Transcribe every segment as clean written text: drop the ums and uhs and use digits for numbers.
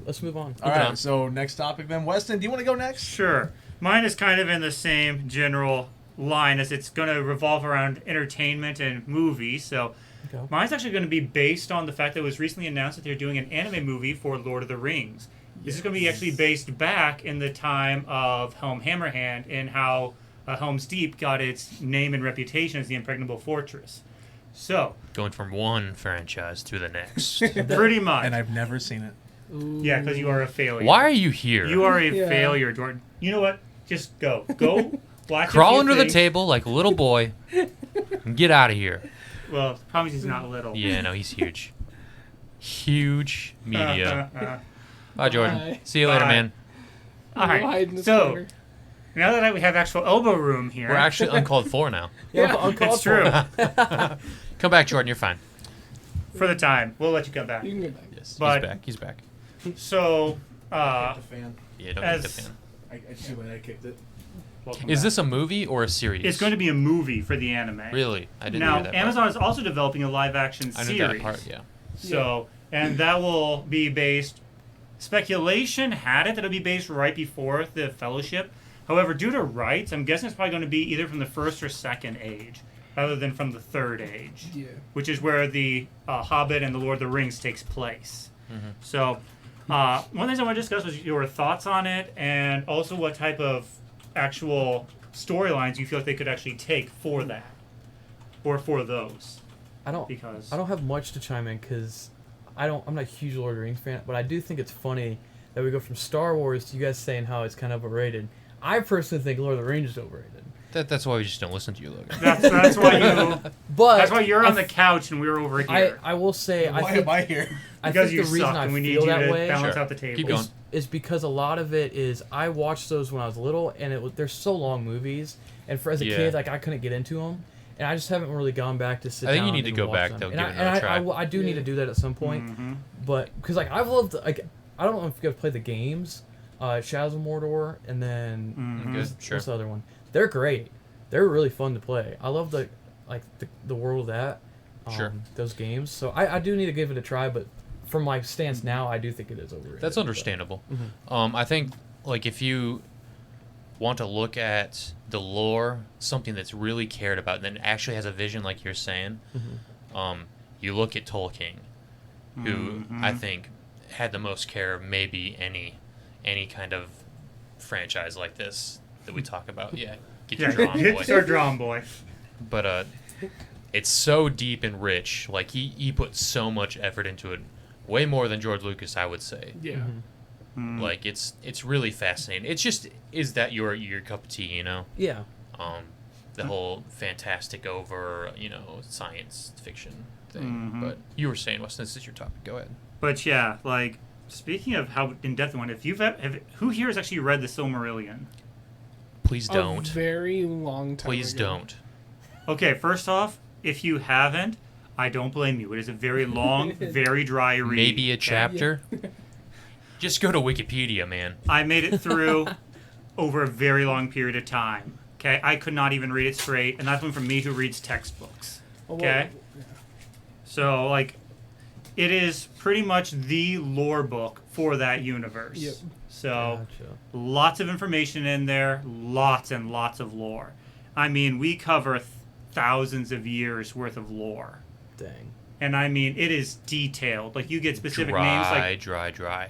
let's move on. All right, so next topic then. Weston, do you want to go next? Sure. Mine is kind of in the same general line as it's going to revolve around entertainment and movies. So mine's actually going to be based on the fact that it was recently announced that they're doing an anime movie for Lord of the Rings. This is going to be actually based back in the time of Helm Hammerhand and how Helm's Deep got its name and reputation as the impregnable fortress. So going from one franchise to the next. Pretty much. And I've never seen it. Ooh. Yeah, because you are a failure. Why are you here? You are a failure, Jordan. You know what? Just go. Go watch Crawl a few under things. the table like a little boy and get out of here. Well, the problem is he's not little. Yeah, no, he's huge. Huge media. Bye, Jordan. Bye. See you later, Bye. man. All Hide in right. the So corner. now that we have actual elbow room here, We're actually uncalled for now. Yeah, it's true. Come back, Jordan. You're fine. For the time, we'll let you come back. You can go back. Yes, But- he's back. He's back. So, Kick the fan. Yeah, don't as- get the fan. It's too late. I kicked it. welcome Is back. this a movie or a series? It's going to be a movie for the anime. Really? I didn't Now, hear that Amazon is also developing a live-action part. I series. knew that part, yeah. So, and that will be based. Speculation had it that it'll be based right before the Fellowship. However, due to rights, I'm guessing it's probably going to be either from the first or second age, rather than from the third age, Yeah. which is where the Hobbit and the Lord of the Rings takes place. Mm-hmm. So, one of the things I want to discuss was your thoughts on it, and also what type of actual storylines you feel like they could actually take for that, or for those. I don't have much to chime in because I'm not a huge Lord of the Rings fan, but I do think it's funny that we go from Star Wars to you guys saying how it's kind of overrated. I personally think Lord of the Rings is overrated. That's why we just don't listen to you, Logan. That's why you. But That's why you're on the couch and we're over here. I will say Why I think am I here? I because think you the reason suck I and we need feel you that to way balance Sure. out the table. Keep going. is because a lot of it is I watched those when I was little and they're so long movies, and as a Yeah. kid like I couldn't get into them, and I just haven't really gone back to sit I think down you need to and go watch back, them. though, And give I, it another and try. I do need to do that at some point, Mhm. but because like I've loved like I don't know if you guys played the games, Shadows of Mordor, and then Mhm. Good, sure. what's the other one? They're great. They're really fun to play. I love the world of that. Sure. Those games. So I do need to give it a try, but from my stance now, I do think it is overrated. That's understandable. Mhm. I think like if you want to look at the lore, something that's really cared about, and then actually has a vision, like you're saying, you look at Tolkien, who I think had the most care of maybe any kind of franchise like this that we talk about. Yeah, get your draw on, boy. Start drawing, boy. But it's so deep and rich. Like he put so much effort into it, way more than George Lucas, I would say. Yeah. Mm. Like it's really fascinating. It's just, is that your cup of tea? You know, Yeah. the whole fantastic over science fiction thing. Mhm. But you were saying, Weston, this is your topic. Go ahead. But yeah, like speaking of how in depth one, if you've who here has actually read the Silmarillion? Please A don't. very long time Please ago. don't. Okay, first off, if you haven't, I don't blame you. It is a very long, very dry read. Maybe a okay? chapter. Just go to Wikipedia, man. I made it through over a very long period of time. Okay, I could not even read it straight, and that's one from me who reads textbooks. Oh, well, Okay, so like, it is pretty much the lore book for that universe. Yep. So Gotcha. lots of information in there, lots and lots of lore. I mean, we cover thousands of years worth of lore, Dang. and I mean, it is detailed. Like you get specific names, like Dry.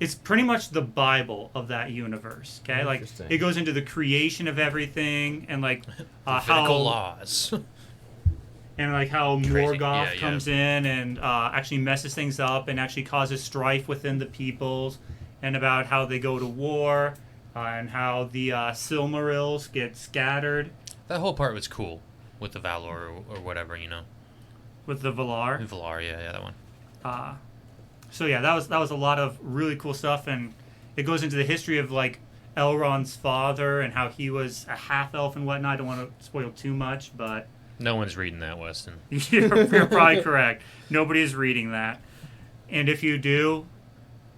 it's pretty much the Bible of that universe. Okay, like Interesting. it goes into the creation of everything, and like Political how laws. and like how Crazy. Morgoth Yeah. comes in and actually messes things up and actually causes strife within the peoples, and about how they go to war, and how the Silmarils get scattered That whole part was cool with the Valor or whatever, with the Valar. Valar, yeah, that one. So yeah, that was a lot of really cool stuff, and it goes into the history of like Elrond's father and how he was a half elf and whatnot. I don't want to spoil too much, but No one's reading that, Weston. you're probably correct. Nobody is reading that, and if you do,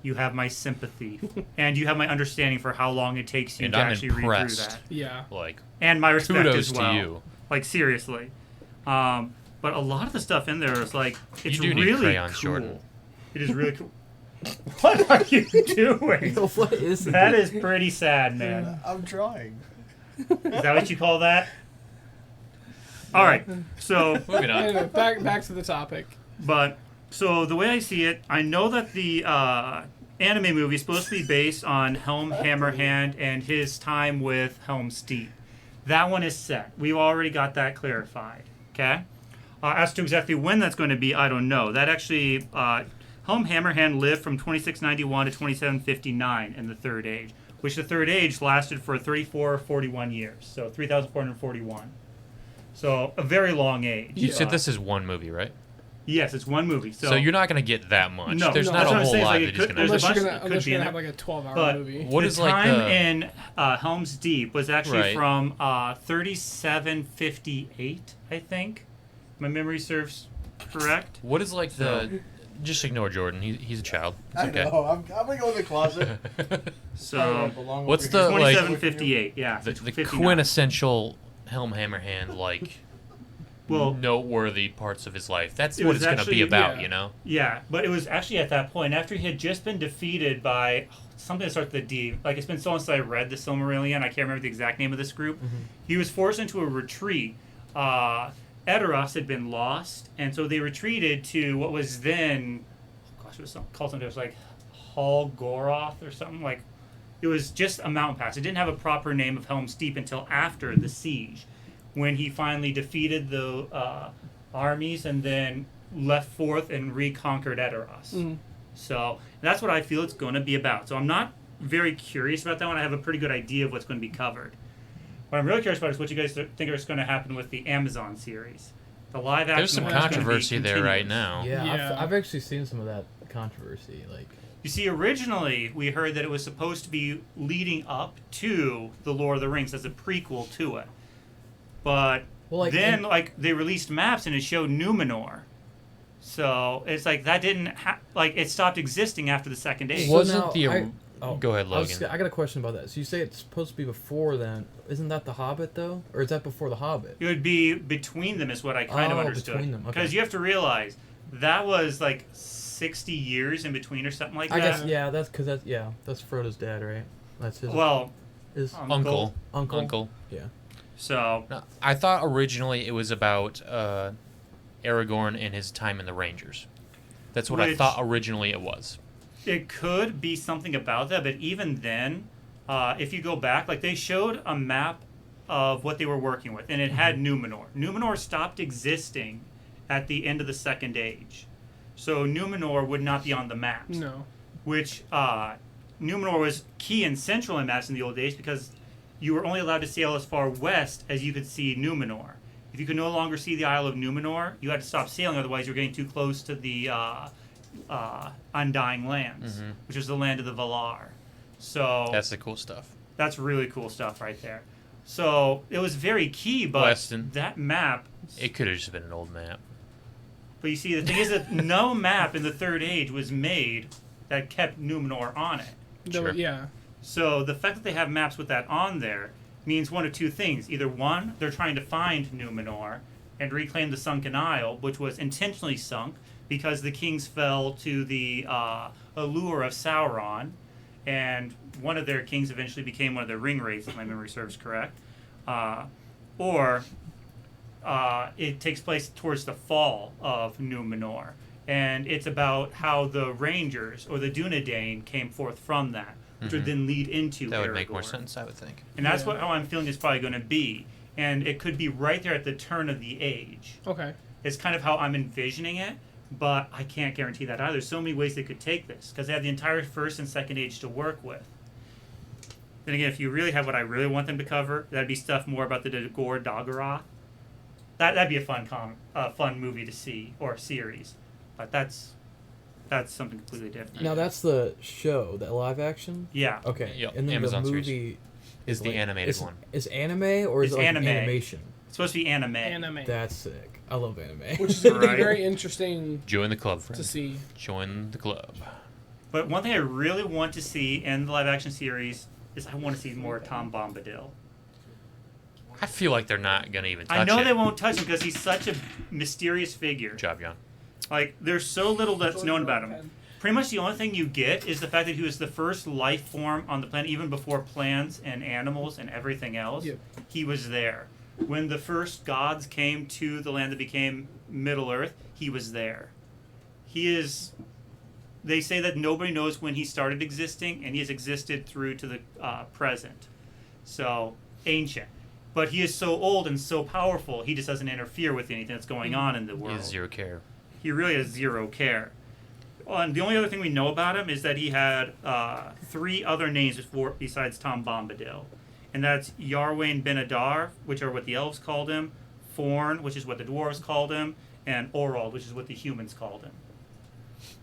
you have my sympathy and you have my understanding for how long it takes you And to I'm actually read through impressed. that, Yeah. Like, and my respect kudos as well. to you. Like seriously, but a lot of the stuff in there is like it's You do need really crayons, cool. Jordan. It is really cool. What are you doing? What is That is pretty sad, man. I'm trying. Is that what you call that? All right. So, Moving on. Anyway, back to the topic. so the way I see it, I know that the anime movie is supposed to be based on Helm Hammerhand and his time with Helm's Deep. That one is set. We've already got that clarified. Okay. As to exactly when that's going to be, I don't know. That actually, Helm Hammerhand lived from 2691 to 2759 in the Third Age, which the Third Age lasted for 41 years, so 3,441. So a very long age. You said this is one movie, right? Yes, it's one movie. So you're not going to get that much. No, There's no, not that's a what I'm whole saying, lot like, that it he's could- going there's to. a Unless you're bunch- gonna, it could be in have it. like a 12-hour But movie. What the is like time the- in Helm's Deep was actually Right. from 3758, I think. My memory serves correct. What is like the? Just ignore Jordan. He's a child. It's I okay. know. I'm gonna go in the closet. So What's the, like- 2758, yeah. the 59. quintessential Helm Hammerhand like Well, noteworthy parts of his life. That's It what was it's going to be actually- about, yeah. you know. yeah, but it was actually at that point after he had just been defeated by something that starts with a D. Like, it's been so long since I read the Silmarillion, I can't remember the exact name of this group. He was forced into a retreat. Edoras had been lost, and so they retreated to what was then, it was called something. It was like Hall Goroth or something. Like, it was just a mountain pass. It didn't have a proper name of Helm's Deep until after the siege, when he finally defeated the armies and then left forth and reconquered Edoras. So that's what I feel it's going to be about. So I'm not very curious about that one. I have a pretty good idea of what's going to be covered. What I'm really curious about is what you guys think is going to happen with the Amazon series. The live action. There's some one is gonna be controversy there right continuous. now. Yeah, Yeah. I've actually seen some of that controversy. Like, You see, originally we heard that it was supposed to be leading up to the Lord of the Rings as a prequel to it, but Well, like, then and- like they released maps and it showed Numenor, so it's like that didn't it stopped existing after the Second Age. So Wasn't now the I- Go ahead, I, was, Logan. I got a question about that. So you say it's supposed to be before then. Isn't that The Hobbit, though? Or is that before The Hobbit? It would be between them, is what I kind of Oh, understood. between them, okay. Because you have to realize that was like 60 years in between or something like I that. guess, yeah, that's because that's Frodo's dad, right? That's his Well, his Uncle. uncle. Yeah. So No, I thought originally it was about Aragorn and his time in the Rangers. That's what I Which- thought originally it was. it could be something about that, but even then, if you go back, like they showed a map of what they were working with, and it had Numenor. Numenor stopped existing at the end of the Second Age, so Numenor would not be on the maps. No. Which Numenor was key and central in maps in the old days because you were only allowed to sail as far west as you could see Numenor. If you could no longer see the Isle of Numenor, you had to stop sailing, otherwise you were getting too close to the Undying Lands, which is the land of the Valar. So That's the cool stuff. that's really cool stuff right there. So it was very key, but Weston. that map. It could have just been an old map. But you see, the thing is that no map in the Third Age was made that kept Numenor on it. Sure. Yeah. So the fact that they have maps with that on there means one of two things. Either one, they're trying to find Numenor and reclaim the Sunken Isle, which was intentionally sunk because the kings fell to the allure of Sauron, and one of their kings eventually became one of their ring wraiths, if my memory serves correct. Or it takes place towards the fall of Numenor, and it's about how the Rangers, or the Dunedain, came forth from that, which would then lead into That would make more Aragorn. sense, I would think. And that's Yeah. how I'm feeling it's probably going to be. And it could be right there at the turn of the age. Okay. It's kind of how I'm envisioning it, but I can't guarantee that either. There's so many ways they could take this, because they have the entire First and Second Age to work with. Then again, if you really have what I really want them to cover, that'd be stuff more about the Dagor Dagorath. That'd be a fun movie to see, or series. But that's something completely different. Now that's the show, the live action. Yeah. Okay. Yep, And then Amazon the series. movie Is the animated one. Is anime or is It's it like anime. animation? It's supposed to be anime. Anime. That's sick. I love anime. Which is going to be Right. very interesting Join the club, friend. to see. Join the club. But one thing I really want to see in the live action series is I want to see more Tom Bombadil. I feel like they're not going to even touch I know it. they won't touch him because he's such a mysterious figure. Good job, John. Like, there's so little that's known about him. Pretty much the only thing you get is the fact that he was the first life form on the planet, even before plants and animals and everything else. Yep. He was there. When the first gods came to the land that became Middle Earth, he was there. He is... They say that nobody knows when he started existing, and he has existed through to the present. So, ancient. But he is so old and so powerful, he just doesn't interfere with anything that's going on in the He world. has zero care. He really has zero care. And the only other thing we know about him is that he had 3 other names besides Tom Bombadil. And that's Yarwain Ben Adar, which are what the elves called him, Forn, which is what the dwarves called him, and Orald, which is what the humans called him.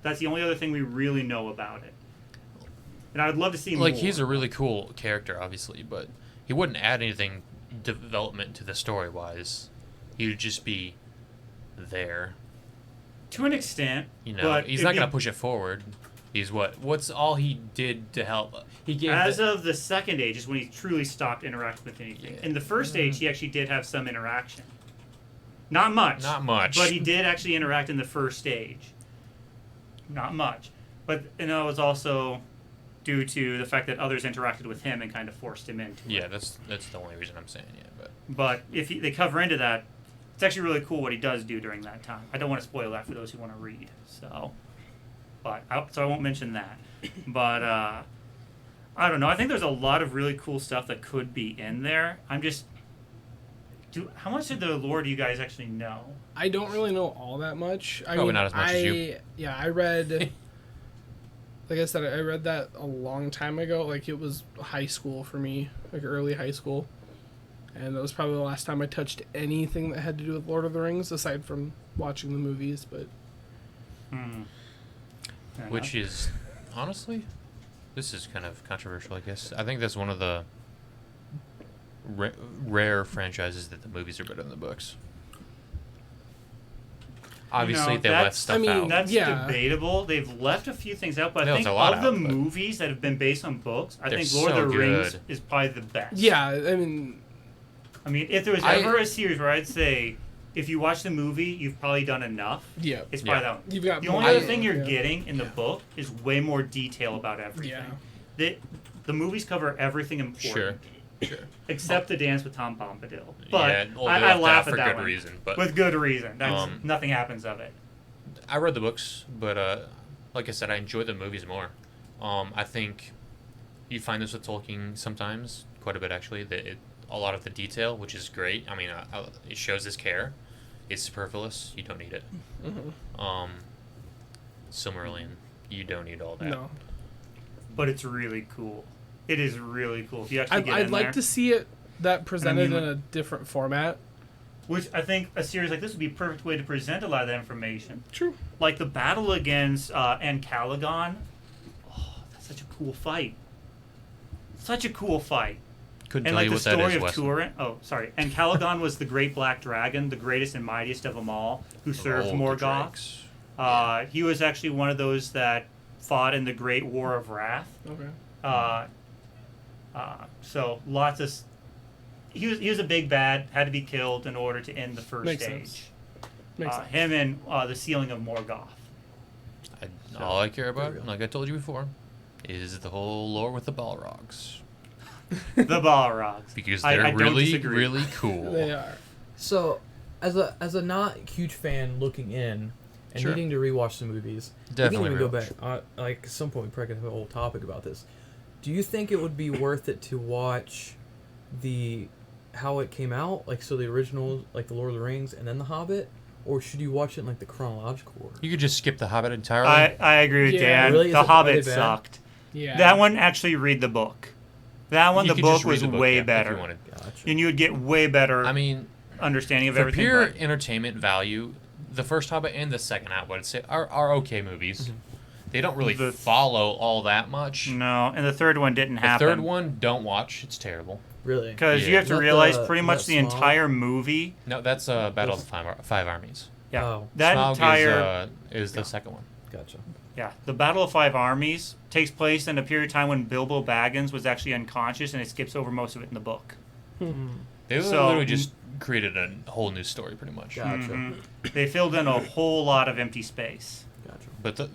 That's the only other thing we really know about it. And I would love to see more. Like, he's a really cool character, obviously, but he wouldn't add anything development to the story-wise. He would just be there. To an extent. You know, but he's not going to push it forward. He's what's all he did to help? He gave As of the second age is when he truly stopped interacting with anything. Yeah. In the first age, he actually did have some interaction. Not much. Not much. But he did actually interact in the first stage. Not much. But and that was also due to the fact that others interacted with him and kind of forced him into it. that's the only reason I'm saying it. But if they cover into that, it's actually really cool what he does do during that time. I don't want to spoil that for those who want to read. So I won't mention that. But I don't know. I think there's a lot of really cool stuff that could be in there. How much of the lore do you guys actually know? I don't really know all that much. Probably not as much as you. Yeah, I read. Like I said, I read that a long time ago. Like, it was high school for me, like early high school. And that was probably the last time I touched anything that had to do with Lord of the Rings, aside from watching the movies. But Which is, honestly, this is kind of controversial, I guess. I think that's one of the rare franchises that the movies are better than the books. Obviously, they left stuff out. That's debatable. They've left a few things out, but I think of the movies that have been based on books, I think Lord of the Rings is probably the best. Yeah, I mean, if there was ever a series where I'd say, if you watch the movie, you've probably done enough. Yeah. It's probably that one. You've got the only other thing you're getting in the book is way more detail about everything. Yeah. The movies cover everything important. Sure. Except the dance with Tom Bombadil. But we'll I laugh for at that good one. reason. But with good reason. Nothing happens of it. I read the books, but like I said, I enjoy the movies more. I think you find this with Tolkien sometimes, quite a bit actually, a lot of the detail, which is great. I mean, it shows his care. It's superfluous. You don't need it. Mm-hmm. Silmarillion, you don't need all that. No. But it's really cool. It is really cool. If you actually I'd like to see it presented in a different format. Which I think a series like this would be a perfect way to present a lot of that information. True. Like the battle against Ancalagon. Oh, that's such a cool fight. Such a cool fight. Couldn't and tell like you the what that story is, of Wesley. Turin. Oh, sorry. Ancalagon was the great black dragon, the greatest and mightiest of them all, who served Morgoth. He was actually one of those that fought in the Great War of Wrath. Okay. So lots of. He was a big bad, had to be killed in order to end the first Makes stage. sense. Makes sense. Him and the sealing of Morgoth. All I care about, like I told you before, is the whole lore with the Balrogs. The Balrogs. Because they're really cool. They are. So, as a not huge fan looking in and Sure. needing to rewatch the movies, Definitely we can even go rewatch. back. Like at some point, we probably could have a whole topic about this. Do you think it would be worth it to watch how it came out, like the original, like the Lord of the Rings, and then the Hobbit, or should you watch it in like the chronological order? You could just skip the Hobbit entirely. I agree with Yeah. Dan. Really? Is The it Hobbit really bad? sucked. Yeah. That one, actually read the book. That one, You the could just book read was the book, way yeah, if better. you wanted. Gotcha. And you would get way better I mean, understanding of for everything. pure but- entertainment value, the first Hobbit and the second Hobbit, I'd say, are okay movies. They don't really follow all that much. No, and the third one didn't The happen. third one, don't watch. It's terrible. Really? Because Yeah. you have Is to that realize the- pretty is much that the Smaug? entire movie. No, that's Battle of the Five Armies. Yeah, Oh. that Smaug entire. is the second one. Gotcha. Yeah, the Battle of Five Armies takes place in a period of time when Bilbo Baggins was actually unconscious, and it skips over most of it in the book. They So- literally just created a whole new story, pretty much. Gotcha. They filled in a whole lot of empty space. Gotcha. But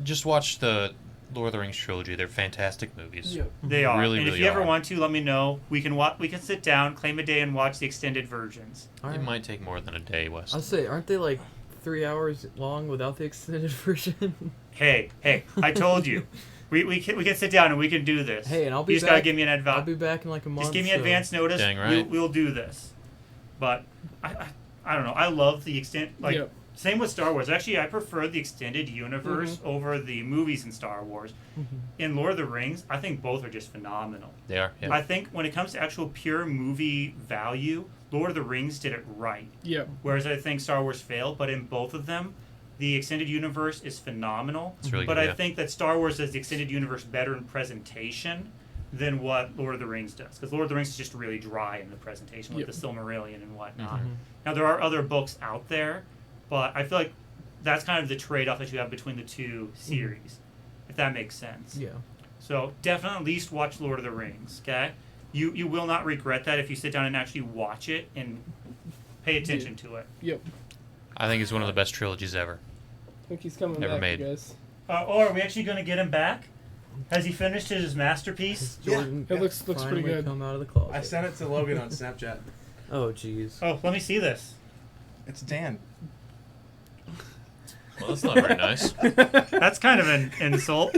just watch the Lord of the Rings trilogy. They're fantastic movies. Yep. They are. Really, and if really you ever are. want to, let me know. We can sit down, claim a day, and watch the extended versions. All It right. might take more than a day, Wes. I'll say, aren't they like 3 hours long without the extended version? Hey, I told you. We can sit down and we can do this. Hey, and I'll be You just back. gotta give me an I'll advance. be back in like a month. Just give me so- advance notice. Dang right. We'll do this. But I don't know. I love the extent. Like Yep. same with Star Wars. Actually, I prefer the extended universe over the movies in Star Wars. In Lord of the Rings, I think both are just phenomenal. They are. Yeah. I think when it comes to actual pure movie value, Lord of the Rings did it right. Yep. Whereas I think Star Wars failed. But in both of them, the extended universe is phenomenal. It's really But good, I yeah. think that Star Wars does the extended universe better in presentation than what Lord of the Rings does. Because Lord of the Rings is just really dry in the presentation with Yep. the Silmarillion and whatnot. Mm-hmm. Now, there are other books out there, but I feel like that's kind of the trade-off that you have between the two series, if that makes sense. Yeah. So definitely at least watch Lord of the Rings, okay? You will not regret that if you sit down and actually watch it and pay attention to it. Yep. I think it's one of the best trilogies ever. I think he's coming Never back, made. you guys. Or are we actually going to get him back? Has he finished his masterpiece? Jordan It looks pretty finally good. come out of the closet. I sent it to Logan on Snapchat. Oh, jeez. Oh, let me see this. It's Dan. Well, that's not very nice. That's kind of an insult.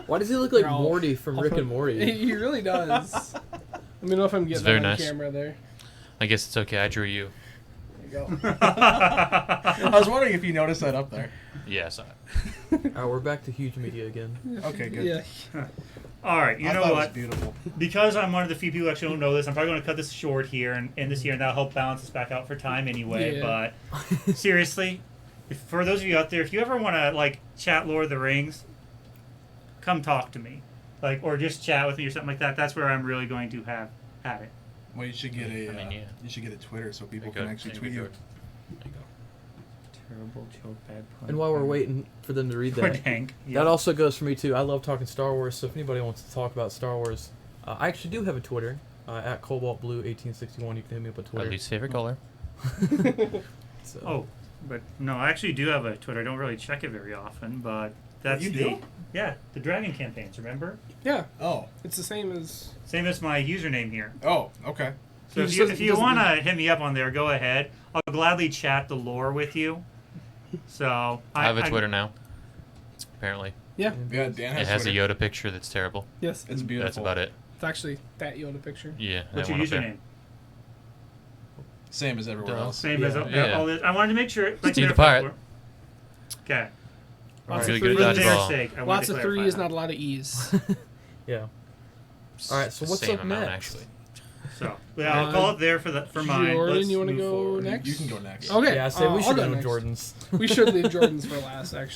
Why does he look like Ralph. Morty from Rick and Morty? He really does. Let me know if I'm getting very that on nice. camera there. I guess it's okay. I drew you. There you go. I was wondering if you noticed that up there. Yes. Alright, we're back to huge media again. Okay, good. Yeah. All right, you I know thought what? It was beautiful. Because I'm one of the few people who actually don't know this, I'm probably going to cut this short here and end this here, and that'll help balance us back out for time anyway. Yeah. But seriously, for those of you out there, if you ever want to like chat Lord of the Rings, come talk to me, or just chat with me or something like that. That's where I'm really going to have at it. Well, you should get a. I mean, yeah. You should get a Twitter so people There you can go. actually There tweet you you. go. There you go. Terrible joke, bad pun. And while we're waiting for them to read Poor that, Hank. that also goes for me too. I love talking Star Wars, so if anybody wants to talk about Star Wars, I actually do have a Twitter, at CobaltBlue1861. You can hit me up on My Twitter. least favorite color. So. Oh, but no, I actually do have a Twitter. I don't really check it very often, but that's you the do? yeah, the Dragon campaigns. Remember? Yeah. Oh. It's the same as. Same as my username here. Oh. Okay. So He if just you doesn't- if you doesn't- want to hit me up on there, go ahead. I'll gladly chat the lore with you. So I have a Twitter now. Apparently, Yeah. Yeah, Dan it has has a Twitter. Yoda picture that's terrible. Yes. It's beautiful. That's about it. It's actually that Yoda picture. Yeah. What's that your one up there. username? Same as everywhere Duh. else. Same as Yeah. all this. I wanted to make sure. Steve the Pirate. Okay. Lots Really of good threes. at For their dodgeball. sake, I wanted Lots to of clarify threes, that. not a lot of E's. Yeah. All right, so what's Same up amount, next? actually. So yeah, I'll call it there for mine. Jordan, Let's you want to move go forward. next? You can go next. Okay. Yeah, I say we I'll should go go next. Jordan's. We should leave Jordan's for last, actually.